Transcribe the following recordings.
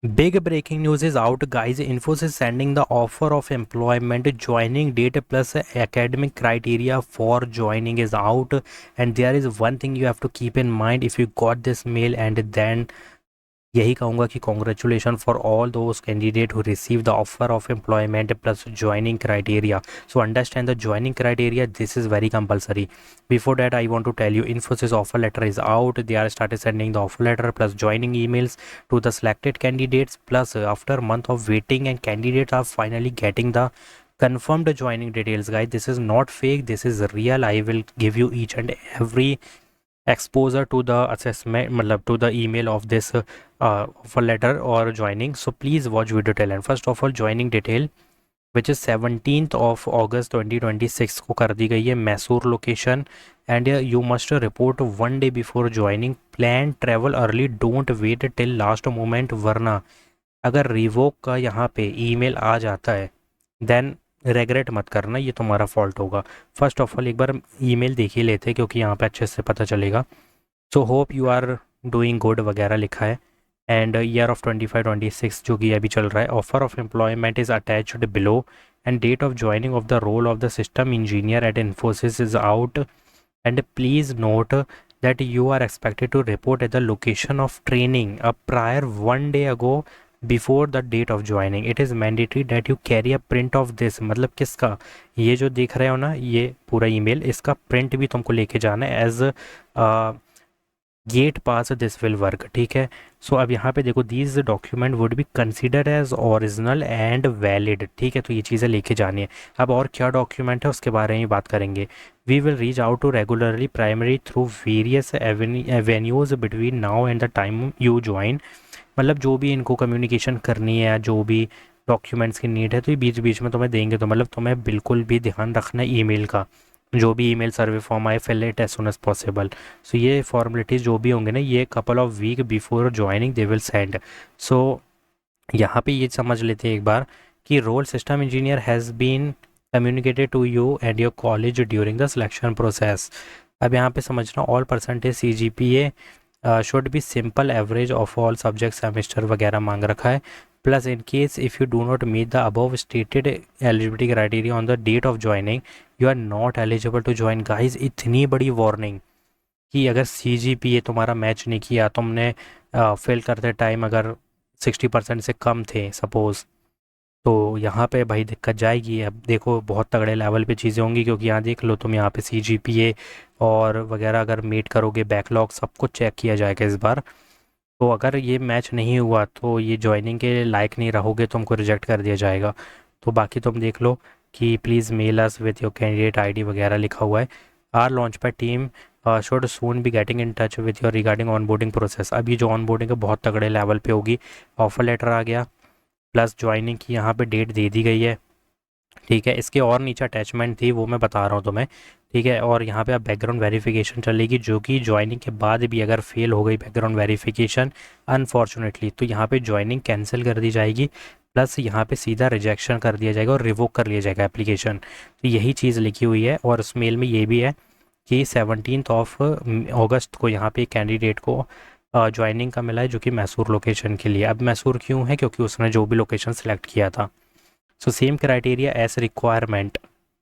Big breaking news is out, guys. Infosys is sending the offer of employment. Joining date plus academic criteria for joining is out. And there is one thing you have to keep in mind if you got this mail, and then यही कहूँगा कि congratulation for all those candidate who receive the offer of employment plus joining criteria. So understand the joining criteria. This is very compulsory. Before that, I want to tell you, Infosys offer letter is out. They are started sending the offer letter plus joining emails to the selected candidates. Plus, after a month of waiting, and candidates are finally getting the confirmed joining details, guys. This is not fake. This is real. I will give you each and every exposure to the assessment, matlab to the email of this offer letter or joining. So please watch video till end. First of all, joining detail which is 17th of August 2026 को कर दी गई है, Mysore location. And you must report 1 day before joining. Plan travel early, don't wait till last moment, वरना अगर revoke का यहाँ पे ईमेल आ जाता है देन रेगरेट मत करना, ये तुम्हारा फॉल्ट होगा. फर्स्ट ऑफ ऑल एक बार ईमेल देख ही लेते क्योंकि यहाँ पे अच्छे से पता चलेगा. So hope you are doing good वगैरह लिखा है. एंड ईयर ऑफ 25-26 जो कि अभी चल रहा है. Offer of employment is attached below and date of joining of the role of the system engineer at Infosys is out. And please note that you are expected to report at the location of training a prior 1 day ago before the date of joining. It is mandatory that you carry a print of this. मतलब किसका, ये जो देख रहे हो ना ये पूरा ईमेल, इसका प्रिंट भी तुमको लेके जाना है as gate pass this will work. ठीक है. सो अब यहाँ पे देखो, these document would be consider as original and valid. ठीक है, तो ये चीज़ें लेके जानी है. अब और क्या डॉक्यूमेंट है उसके बारे में बात करेंगे. We will reach out to regularly primary through various avenues between now and the time you join. मतलब जो भी इनको कम्युनिकेशन करनी है, जो भी डॉक्यूमेंट्स की नीड है, तो ये बीच बीच में तुम्हें देंगे. तो मतलब तुम्हें बिल्कुल भी ध्यान रखना है ईमेल का. जो भी ईमेल सर्वे फॉर्म आए, fill it as soon as possible. So ये फॉर्मेलिटीज़ जो भी होंगे ना, ये couple of week before joining they will send. So यहाँ पे ये समझ लेते हैं एक बार कि role system engineer has been communicated to you and your college during the selection process. अब यहाँ पे समझना, all percentage CGPA should be simple average of all subject semester वगैरह मांग रखा है. Plus in case if you do not meet the above stated eligibility criteria on the date of joining, you are not eligible to join. Guys इतनी बड़ी warning कि अगर CGPA तुम्हारा match नहीं किया, तुमने फिल करते टाइम अगर 60% से कम थे सपोज़, तो यहाँ पे भाई दिक्कत जाएगी. अब देखो बहुत तगड़े लेवल पे चीज़ें होंगी, क्योंकि यहाँ देख लो तुम, यहाँ पे CGPA और वगैरह अगर मीट करोगे, बैकलॉग सब कुछ चेक किया जाएगा इस बार. तो अगर ये मैच नहीं हुआ तो ये ज्वाइनिंग के लायक नहीं रहोगे, तुमको रिजेक्ट कर दिया जाएगा. तो बाकी तुम देख लो कि please mail us with your candidate ID वगैरह लिखा हुआ है. Our launch pad team should soon be getting in touch with your regarding onboarding process. अब ये जो ऑनबोर्डिंग है बहुत तगड़े लेवल पे होगी. ऑफर लेटर आ गया प्लस ज्वाइनिंग की यहाँ पे डेट दे दी गई है. ठीक है, इसके और नीचे अटैचमेंट थी वो मैं बता रहा हूँ तुम्हें. ठीक है, और यहाँ पे अब बैकग्राउंड वेरिफिकेशन चलेगी, जो कि ज्वाइनिंग के बाद भी अगर फेल हो गई बैकग्राउंड वेरिफिकेशन अनफॉर्चुनेटली, तो यहाँ पे ज्वाइनिंग कैंसिल कर दी जाएगी. प्लस यहाँ पे सीधा रिजेक्शन कर दिया जाएगा और रिवोक कर लिया जाएगा एप्लीकेशन. तो यही चीज़ लिखी हुई है. और उस मेल में ये भी है कि 17 अगस्त को यहाँ पे कैंडिडेट को ज्वाइनिंग का मिला है, जो कि मैसूर लोकेशन के लिए. अब मैसूर क्यों है, क्योंकि उसने जो भी लोकेशन सेलेक्ट किया था. So same criteria as requirement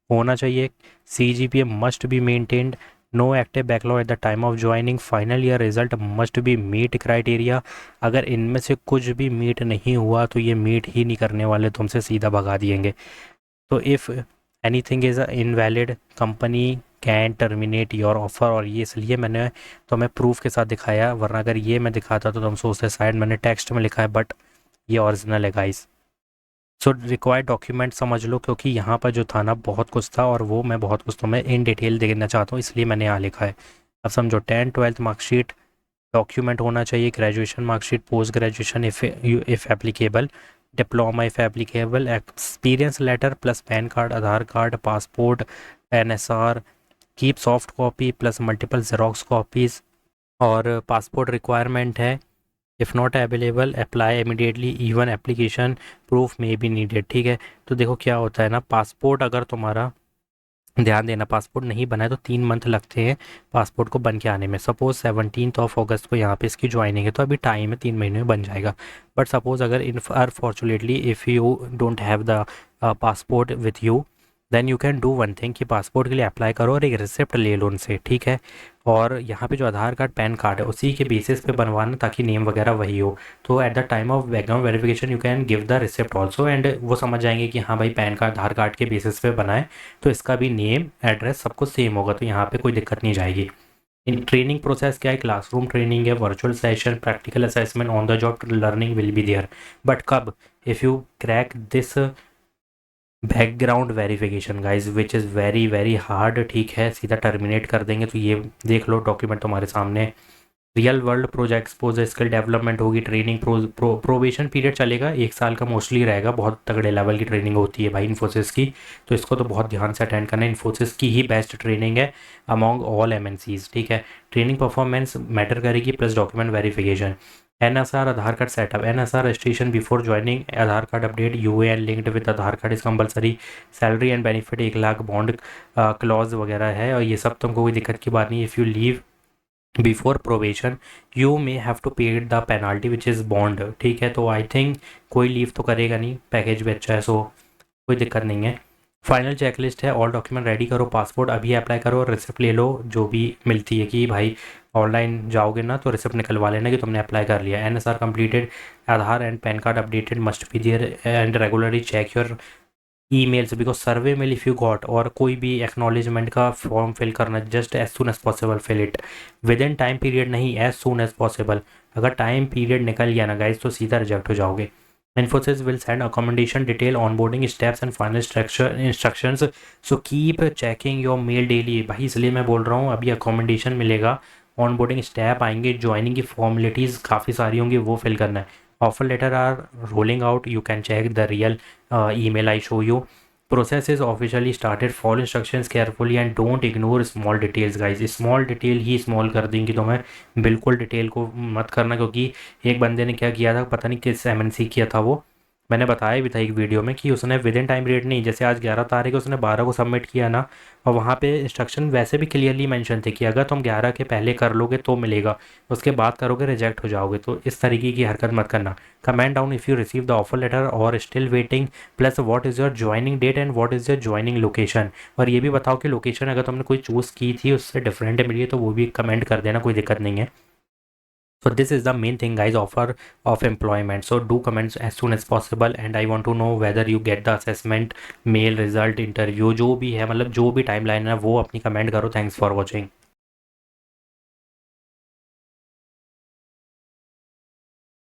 होना चाहिए. CGPA must be maintained. No active backlog at the time of joining. Final year result must be meet criteria. अगर इनमें से कुछ भी मीट नहीं हुआ तो ये मीट ही नहीं करने वाले, तुमसे सीधा भगा दिएंगे. तो if anything is invalid, company can terminate your offer. और ये इसलिए मैंने तुम्हें प्रूफ के साथ दिखाया, वरना अगर ये मैं दिखाता तो तुम सोचते शायद मैंने टेक्स्ट में लिखा है, बट ये ओरिजिनल है गाइस. सो रिक्वायर्ड डॉक्यूमेंट समझ लो, क्योंकि यहाँ पर जो था ना बहुत कुछ था, और वो मैं बहुत कुछ तुम्हें इन डिटेल देना चाहता हूँ, इसलिए मैंने यहाँ लिखा है. अब समझो, 10th-12th मार्कशीट डॉक्यूमेंट होना चाहिए. Graduation marksheet, post graduation if applicable, diploma if applicable, experience letter plus PAN card, Aadhaar card, passport, NSR, keep soft copy plus multiple xerox copies. और पासपोर्ट रिक्वायरमेंट है. If not available apply immediately, even application proof में be needed. ठीक है, तो देखो क्या होता है ना, पासपोर्ट अगर तुम्हारा ध्यान देना, पासपोर्ट नहीं बना है तो 3 मंथ लगते हैं पासपोर्ट को बन के आने में। सपोज 17 अगस्त को यहाँ पे इसकी ज्वाइनिंग है तो अभी टाइम है, 3 महीने में बन जाएगा। बट सपोज अगर इन unfortunately if you don't have the passport with you, then you can do one thing कि पासपोर्ट के लिए अप्लाई करो और एक रिसिप्ट ले लो उनसे, ठीक है। और यहाँ पे जो आधार कार्ड पैन कार्ड है उसी के बेसिस पे बनवाना, ताकि नेम वगैरह वही हो। तो eight the time of background verification you can give the receipt also, and वो समझ जाएंगे कि हाँ भाई पैन कार्ड आधार कार्ड के बेसिस पे बना है, तो इसका भी नेम एड्रेस सब कुछ सेम होगा, तो यहाँ पे कोई दिक्कत नहीं जाएगी। इन ट्रेनिंग प्रोसेस क्या है, क्लासरूम ट्रेनिंग है, virtual session, practical assessment, on the job learning will be there. But कब, if you crack this background verification guys, which is very very hard, ठीक है, सीधा टर्मिनेट कर देंगे। तो ये देख लो डॉक्यूमेंट तुम्हारे सामने। Real world project exposure, skill development होगी, ट्रेनिंग प्रोबेशन पीरियड चलेगा, 1 साल का मोस्टली रहेगा। बहुत तगड़े लेवल की ट्रेनिंग होती है भाई इन्फोसिस की, तो इसको तो बहुत ध्यान से अटेंड करना है। इन्फोसिस की ही बेस्ट ट्रेनिंग है अमॉन्ग ऑल एमएनसीज, ठीक है। ट्रेनिंग परफॉर्मेंस मैटर करेगी, plus document verification. NSR Aadhaar card setup, NSR registration before joining, Aadhaar card update, UAN linked with Aadhaar card is compulsory, salary and benefit 1 lakh, bond clause वगैरह है, और ये सब तुमको कोई दिक्कत की बात नहीं। If you leave before probation you may have to pay the penalty which is bond, ठीक है। तो आई थिंक कोई लीव तो करेगा नहीं, पैकेज भी अच्छा है, सो कोई दिक्कत नहीं है। फाइनल चेकलिस्ट है, ऑल डॉक्यूमेंट रेडी करो, पासपोर्ट अभी अप्लाई करो, रिसिप्ट ले लो जो भी मिलती है, कि भाई ऑनलाइन जाओगे ना तो रिसिप्ट निकलवा लेना कि तुमने अप्लाई कर लिया। NSR completed, Aadhaar and PAN card updated must be there, and regularly check your emails because survey mail if you got, और कोई भी एक्नॉलेजमेंट का फॉर्म फिल करना, just as soon as possible fill it, within time period नहीं, as soon as possible. अगर time period निकल गया ना गाइज तो सीधा रिजेक्ट हो जाओगे। Infosys will send accommodation detail, onboarding steps and final structure instructions. So keep checking your mail daily। भाई इसलिए मैं बोल रहा हूँ अभी accommodation मिलेगा, onboarding step आएंगे, ज्वाइनिंग की फॉर्मेलिटीज़ काफ़ी सारी होंगी, वो फिल करना है। Offer letter are rolling out, you can check the real email I show you। Process is officially started, follow instructions carefully and don't ignore small details guys। Small detail ही small कर देंगी तो मैं बिल्कुल detail को मत करना, क्योंकि एक बंदे ने क्या किया था पता नहीं किस एमएनसी किया था वो, मैंने बताया भी था एक वीडियो में कि उसने विद इन टाइम पीरियड नहीं, जैसे आज 11 तारीख है उसने 12 को सबमिट किया ना, और वहाँ पे इंस्ट्रक्शन वैसे भी क्लियरली मेंशन थे कि अगर तुम 11 के पहले कर लोगे तो मिलेगा, उसके बाद करोगे रिजेक्ट हो जाओगे। तो इस तरीके की हरकत मत करना। Comment down if you receive the offer letter और still waiting, plus what is your joining date and what is your joining location. और ये भी बताओ कि लोकेशन अगर तुमने कोई चूज़ की थी उससे डिफरेंट मिली है तो वो भी कमेंट कर देना, कोई दिक्कत नहीं है। So this is the main thing guys, offer of employment. So do comments as soon as possible, and I want to know whether you get the assessment, mail result, interview, जो भी है मतलब जो भी टाइमलाइन है वो अपनी comment करो। Thanks for watching.